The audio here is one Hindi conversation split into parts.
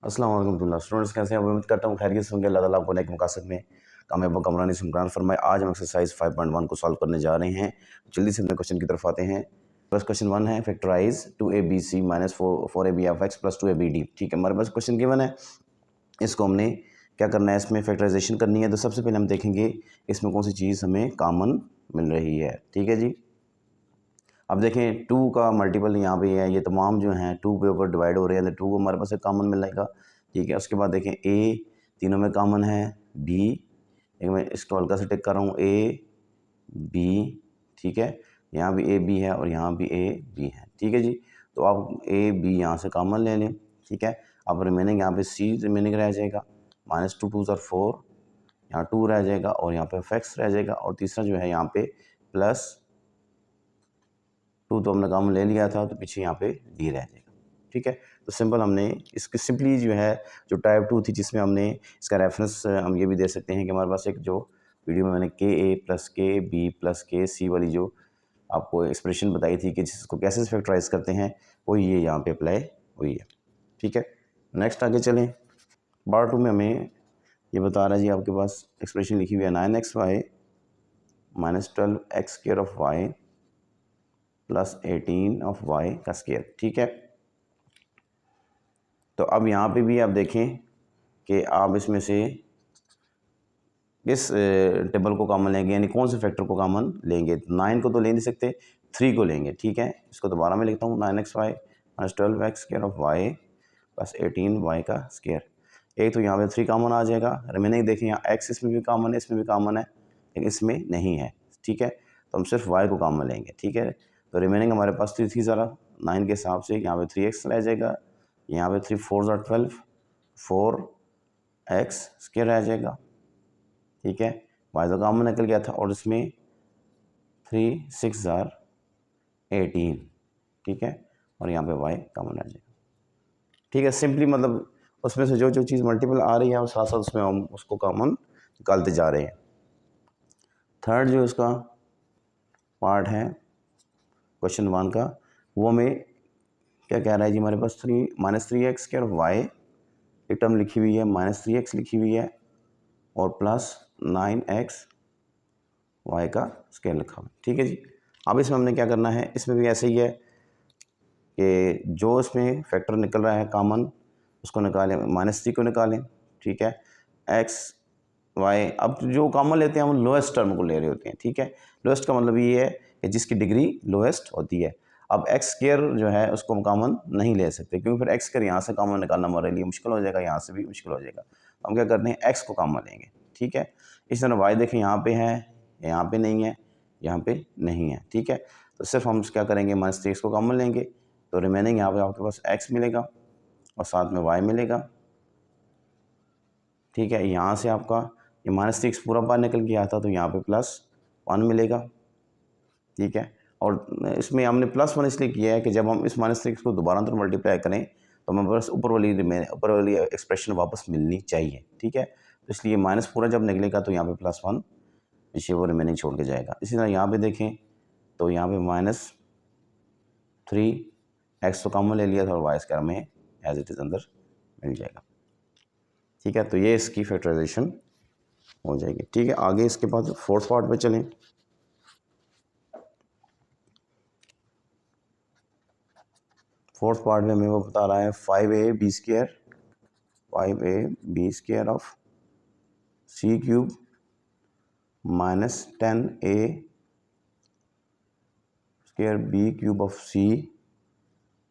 अस्सलाम वालेकुम स्टूडेंट्स, कैसे हैं? उम्मीद करता हूँ खैरियत से होंगे। अल्लाह ताला आपको नेक मकासद में कामयाब कमरानी से इमरान फरमाए। आज हम एक्सरसाइज 5.1 को सॉल्व करने जा रहे हैं। जल्दी से अपने क्वेश्चन की तरफ आते हैं। फर्स्ट क्वेश्चन 1 है factorise 2abc minus 4ab of x plus 2abd। ठीक है, हमारे पास क्वेश्चन गिवन है। इसको हमने क्या करना है, इसमें फैक्टराइजेशन करनी है। तो सबसे पहले हम देखेंगे इसमें कौन सी चीज़ हमें कॉमन मिल रही है। ठीक है जी, अब देखें 2 का मल्टीपल यहाँ पे है, ये तमाम जो हैं 2 के ऊपर डिवाइड हो रहे हैं, तो 2 को हमारे पास एक कॉमन मिलेगा। ठीक है, उसके बाद देखें ए तीनों में कॉमन है, बी एक मैं इसको हल्का से टिक कर रहा हूँ, ए बी। ठीक है, यहाँ भी ए बी है और यहाँ भी ए बी है। ठीक है जी, तो आप ए बी यहाँ से कॉमन ले लें। ठीक है, अब रिमेनिंग यहाँ पे सी रिमेनिंग रह जाएगा, माइनस 2 2 4, यहाँ 2 रह जाएगा और यहाँ पे फैक्स रह जाएगा, और तीसरा जो है यहाँ पे प्लस 2 तो हमने कॉमन ले लिया था, तो पीछे यहाँ पे डी रह जाएगा। ठीक है, तो सिंपल हमने इसकी सिंपली जो है जो टाइप 2 थी, जिसमें हमने इसका रेफरेंस हम ये भी दे सकते हैं कि हमारे पास एक जो वीडियो में मैंने के ए प्लस के बी प्लस के सी वाली जो आपको एक्सप्रेशन बताई थी कि जिसको कैसे फैक्टराइज करते हैं, वो ये यहाँ पे अप्लाई हुई है। ठीक है, नेक्स्ट आगे चलें। पार्ट 2 में हमें ये बता रहा है जी, आपके पास एक्सप्रेशन लिखी हुई है 9xy minus 12x square of y plus 18 of y का स्क्वायर। ठीक है, तो अब यहाँ पे भी आप देखें कि आप इसमें से इस टेबल को कॉमन लेंगे, यानी कौन से फैक्टर को कॉमन लेंगे। 9 को तो ले नहीं सकते, 3 को लेंगे। ठीक है, इसको दोबारा मैं लिखता हूँ 9xy minus 12x square of y plus 18 y का स्क्वायर। एक तो यहाँ पे 3 कॉमन आ जाएगा, रिमेनिंग देखें यहाँ x इसमें भी कॉमन है, इसमें भी कॉमन है, लेकिन इसमें नहीं है। ठीक है, तो हम सिर्फ y को कॉमन लेंगे। ठीक है, तो रिमेनिंग हमारे पास 3 थी, ज़रा 9 के हिसाब से यहाँ पे 3x रह जाएगा, यहाँ पे 3 4 12 4x स्क्वायर रह जाएगा। ठीक है, y तो कॉमन निकल गया था, और इसमें 3 6 18। ठीक है, और यहाँ पे y कॉमन आ जाएगा। ठीक है, सिंपली मतलब उसमें से जो जो चीज़ मल्टीपल आ रही है और साथ साथ उसमें हम उसको कॉमन निकालते जा रहे हैं। थर्ड जो इसका पार्ट है क्वेश्चन 1 का, वो हमें क्या कह रहा है जी, हमारे पास माइनस 3x स्क्वायर वाई एक टर्म लिखी हुई है, माइनस 3x लिखी हुई है और प्लस 9x वाई का स्क्वायर लिखा हुआ है। ठीक है जी, अब इसमें हमने क्या करना है, इसमें भी ऐसे ही है कि जो इसमें फैक्टर निकल रहा है कॉमन उसको निकालें, माइनस 3 को निकालें। ठीक है, x y, अब जो कॉमन लेते हैं हम लोएस्ट टर्म को ले रहे होते हैं। ठीक है, लोएस्ट का मतलब ये है कि जिसकी डिग्री लोएस्ट होती है। अब एक्स स्क्वायर जो है उसको हम कॉमन नहीं ले सकते, क्योंकि फिर एक्स स्क्वायर यहाँ से कॉमन निकालना हमारे लिए मुश्किल हो जाएगा, यहाँ से भी मुश्किल हो जाएगा। तो हम क्या करते हैं, एक्स को कॉमन लेंगे। ठीक है, इस तरह वाई देखें यहाँ पे है, यहाँ पे नहीं है, यहाँ पे नहीं है। ठीक है, तो सिर्फ हम क्या करेंगे, माइनस 3 को कॉमन लेंगे, तो रिमेनिंग यहाँ पे आपके पास एक्स मिलेगा और साथ में वाई मिलेगा। ठीक है, यहाँ से आपका ये माइनस 3 पूरा बाहर निकल गया था, तो यहाँ पे प्लस 1 मिलेगा। ठीक है, और इसमें हमने प्लस 1 इसलिए किया है कि जब हम इस माइनस 3 को दोबारा तो मल्टीप्लाई करें तो हमें बस ऊपर वाली एक्सप्रेशन वापस मिलनी चाहिए। ठीक है, तो इसलिए माइनस पूरा जब निकलेगा तो यहाँ पे प्लस 1 पीछे वो रिमेनिंग छोड़ के जाएगा। इसी तरह यहाँ पे देखें तो यहाँ पे माइनस 3x तो कॉमन ले लिया था और वाई स्क्वायर में एज इट इज़ अंदर मिल जाएगा। ठीक है, तो ये इसकी फैक्टराइजेशन हो जाएगी। ठीक है, आगे इसके बाद फोर्थ पार्ट पे चलें। फोर्थ पार्ट में हमें वो बता रहा है 5ab square of c cube minus 10a square b cube of c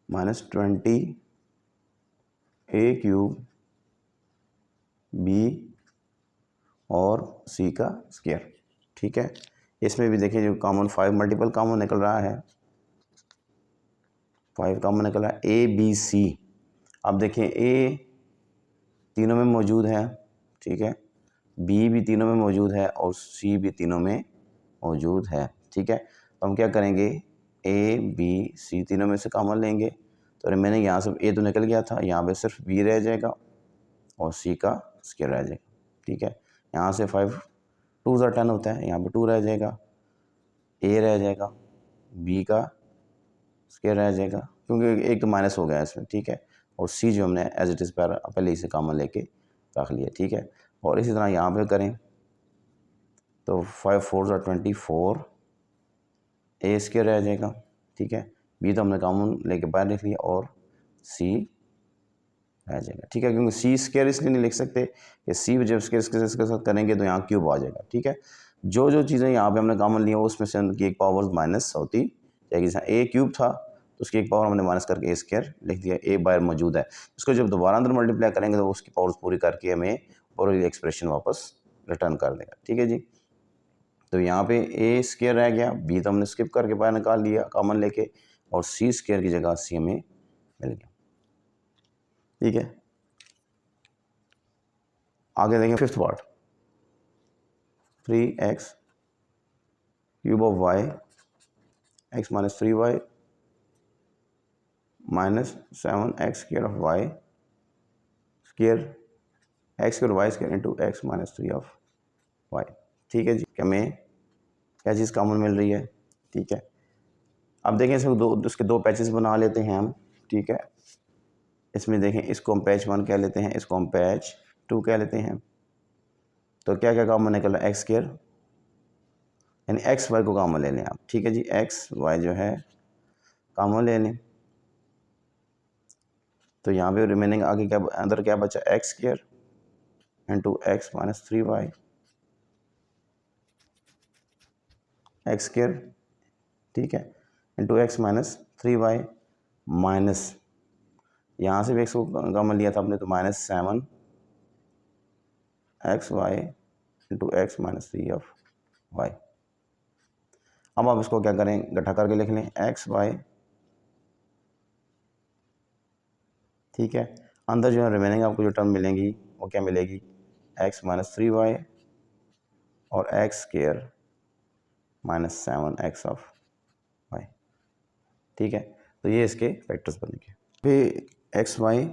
minus 20a cube b और c का स्क्वायर। ठीक है, इसमें भी देखिए जो कॉमन 5 मल्टीपल कॉमन निकल रहा है, 5 कॉमन निकल रहा है, ए बी सी। अब देखें ए तीनों में मौजूद है, ठीक है, बी भी तीनों में मौजूद है और सी भी तीनों में मौजूद है। ठीक है, तो हम क्या करेंगे, ए बी सी तीनों में से कॉमन लेंगे, तो रिमेनिंग यहाँ से ए तो निकल गया था, यहाँ पे सिर्फ बी रह जाएगा और सी का स्क्वायर रह जाएगा। ठीक है, यहाँ से 5 2 10 होता है, यहाँ पे 2 रह जाएगा, ए रह जाएगा, बी का स्क्वायर रह जाएगा, क्योंकि एक तो माइनस हो गया इसमें। ठीक है, और सी जो हमने एज इट इज़ पहले इसे कॉमन लेके रख लिया, ठीक है। और इसी तरह यहाँ पे करें तो 5 4 24 ए स्क्वायर रह जाएगा, ठीक है। बी तो हमने कॉमन लेके बाहर लिख लिया और सी रह जाएगा, ठीक है। क्योंकि सी स्क्वायर इसलिए नहीं लिख सकते कि सी जब स्क्वायर इसके साथ करेंगे तो यहाँ क्यूब आ जाएगा, ठीक है। जो जो चीज़ें यहाँ पे हमने कॉमन लिया उसमें से उनकी एक पावर माइनस होती जाएगी। जैसा ए क्यूब था तो उसकी एक पावर हमने माइनस करके ए स्क्वायर लिख दिया, ए बाहर मौजूद है। इसको जब दोबारा अंदर मल्टीप्लाई करेंगे तो उसकी पावर्स पूरी करके हमें और एक्सप्रेशन वापस रिटर्न कर देगा, ठीक है जी। तो यहाँ पे ए स्क्वायर रह गया, बी तो हमने स्किप करके बाहर निकाल लिया कॉमन लेके, और सी स्क्वायर की जगह सी हमें मिल गया, ठीक है। आगे देखें fifth part, 3x cube of y x minus 3y minus 7x square of y square x square y square into x minus 3 of y, ठीक है जी। हमें क्या चीज़ कॉमन मिल रही है, ठीक है। अब देखें इसके दो पैचेस बना लेते हैं हम, ठीक है। इसमें देखें इसको हम पैच 1 कह लेते हैं, इसको हम पैच 2 कह लेते हैं। तो क्या क्या कॉमन निकल रहा है, एक्स स्क्वायर यानी एक्स वाई को कॉमन ले लें आप, ठीक है जी। एक्स वाई जो है कॉमन ले लें तो यहाँ पे रिमेनिंग आगे क्या अंदर क्या बचा, x square into x minus 3y x square, ठीक है, into x minus 3y minus यहाँ से भी एक्स को कॉमन लिया था आपने तो minus 7 x y into x minus 3 of y. अब आप इसको क्या करें, इकट्ठा करके लिख लें एक्स वाई, ठीक है। अंदर जो है रिमेनिंग आपको जो टर्म मिलेंगी वो क्या मिलेगी, एक्स माइनस 3y और x square minus 7 x of y, ठीक है। तो ये इसके फैक्टर्स बनेंगे। फिर एक्स वाई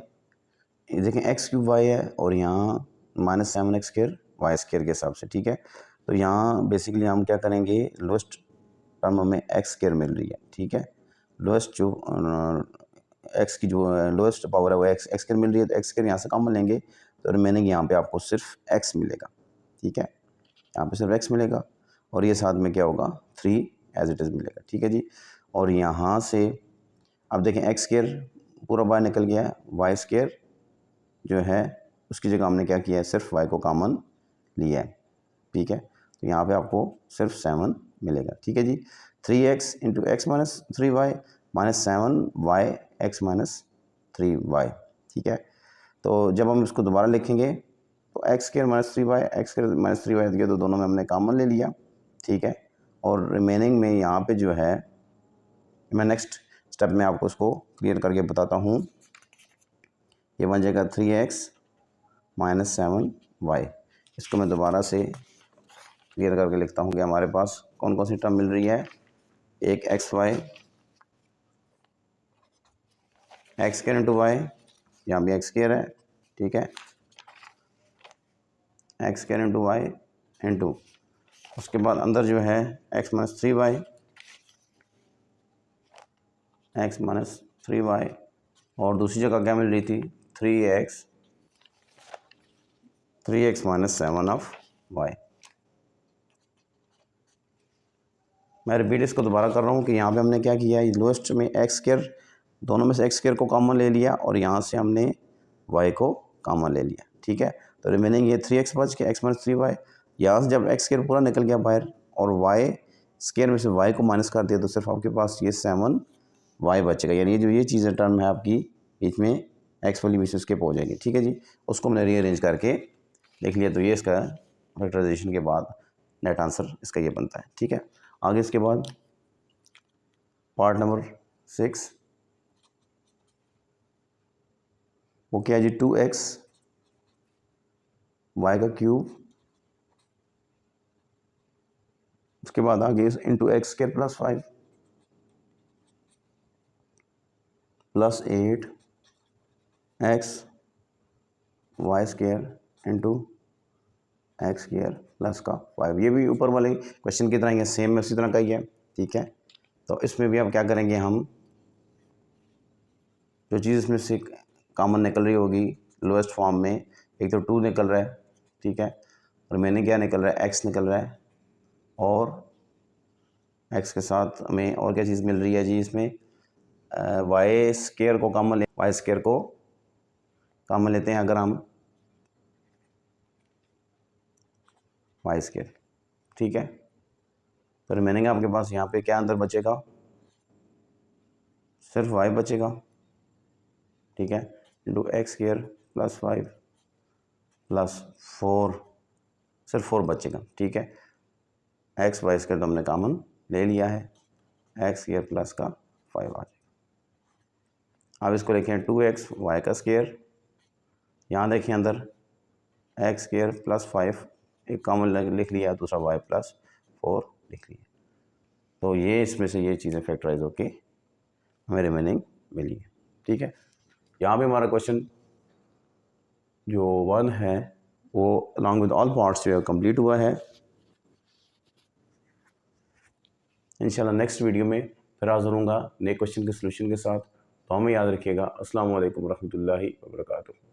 देखें एक्स क्यूब वाई है और यहाँ minus 7 x square y square के हिसाब से, ठीक है। तो यहाँ बेसिकली हम क्या करेंगे, लोएस्ट टर्म हमें एक्स स्क्वायर मिल रही है, ठीक है। लोएस्ट जो एक्स की जो लोएस्ट पावर है वो एक्स स्क्वायर मिल रही है, तो एक्स स्क्वायर यहाँ से कॉमन लेंगे तो रिमेनिंग यहाँ पे आपको सिर्फ एक्स मिलेगा, ठीक है। यहाँ पे सिर्फ एक्स मिलेगा और ये साथ में क्या होगा 3 एज इट इज़ मिलेगा, ठीक है जी। और यहाँ से अब देखें एक्स स्क्वायर पूरा बाहर निकल गया है, वाई स्क्वायर जो है उसकी जगह हमने क्या किया है, सिर्फ वाई को कॉमन लिया है, ठीक है। तो यहाँ पे आपको सिर्फ 7 मिलेगा, ठीक है जी। 3x into x minus 3y minus 7y x minus 3y, ठीक है। तो जब हम इसको दोबारा लिखेंगे तो x square minus 3y x square minus 3y दिया तो दोनों में हमने कॉमन ले लिया, ठीक है। और रिमेनिंग में यहाँ पे जो है मैं नेक्स्ट स्टेप में आपको इसको क्लियर करके बताता हूँ। ये बन जाएगा 3x माइनस 7y। इसको मैं दोबारा से क्लियर करके लिखता हूँ कि हमारे पास कौन कौन सी टर्म मिल रही है, एक x y x square into y, यहाँ भी एक्स स्क्वायर है, ठीक है, x square into y into उसके बाद अंदर जो है x minus 3y x minus 3y और दूसरी जगह क्या मिल रही थी 3x माइनस 7 ऑफ y। मैं रिपीट इसको दोबारा कर रहा हूँ कि यहाँ पे हमने क्या किया है, लोएस्ट में एक्स स्क्वायर दोनों में से एक्स स्क्वायर को कॉमन ले लिया और यहाँ से हमने y को कॉमन ले लिया, ठीक है। तो रिमेनिंग ये 3x बच के एक्स माइनस 3y, यहाँ से जब एक्स स्क्वायर पूरा निकल गया बाहर और y स्क्वायर में से y को माइनस कर दिया तो सिर्फ आपके पास ये 7y बचेगा, यानी ये जो ये चीज़ें टर्म है आपकी बीच में एक्स वाली बीच में स्किप हो जाएगी, ठीक है जी। उसको मैंने रीअरेंज करके लिख लिया, तो ये इसका फैक्टराइजेशन के बाद नेट आंसर इसका ये बनता है, ठीक है। आगे इसके बाद पार्ट नंबर 6 वो क्या है जी, 2x y का क्यूब, उसके बाद आगे into x square plus 5 plus 8 x y square into x square plus का 5। ये भी ऊपर वाले क्वेश्चन की तरह ही है, सेम उसी तरह का ही है, ठीक है। तो इसमें भी अब क्या करेंगे हम, जो चीज़ इसमें से कॉमन निकल रही होगी लोएस्ट फॉर्म में, एक तो 2 निकल रहा है, ठीक है, और मैंने क्या निकल रहा है, x निकल रहा है, और x के साथ हमें और क्या चीज़ मिल रही है जी इसमें, वाई स्क्वायर को कॉमन लेते हैं अगर हम, वाई स्क्वायर, ठीक है, तो रिमेनिंग आपके पास यहाँ पे क्या अंदर बचेगा, सिर्फ y बचेगा, ठीक है, into x square plus 5 plus 4, सिर्फ 4 बचेगा, ठीक है, एक्स वाई स्क्वायर तो हमने कॉमन ले लिया है, एक्स स्क्वायर प्लस का 5 आ जाएगा। अब इसको लिखें 2x वाई का स्क्वायर, यहाँ देखिए अंदर एक्स स्क्वायर प्लस 5 एक कॉमन लिख लिया, दूसरा y प्लस 4 लिख लिया, तो ये इसमें से ये चीज़ें फैक्टराइज होके हमें रिमेनिंग मिली है, ठीक है। यहाँ पे हमारा क्वेश्चन जो 1 है वो अलॉन्ग विद ऑल पार्ट्स जो है कंप्लीट हुआ है। इंशाल्लाह नेक्स्ट वीडियो में फिर हाज़िर होऊंगा नए क्वेश्चन के सलूशन के साथ। तो हमें याद रखिएगा। अस्सलाम वालेकुम रहमतुल्लाहि व बरकातुहू।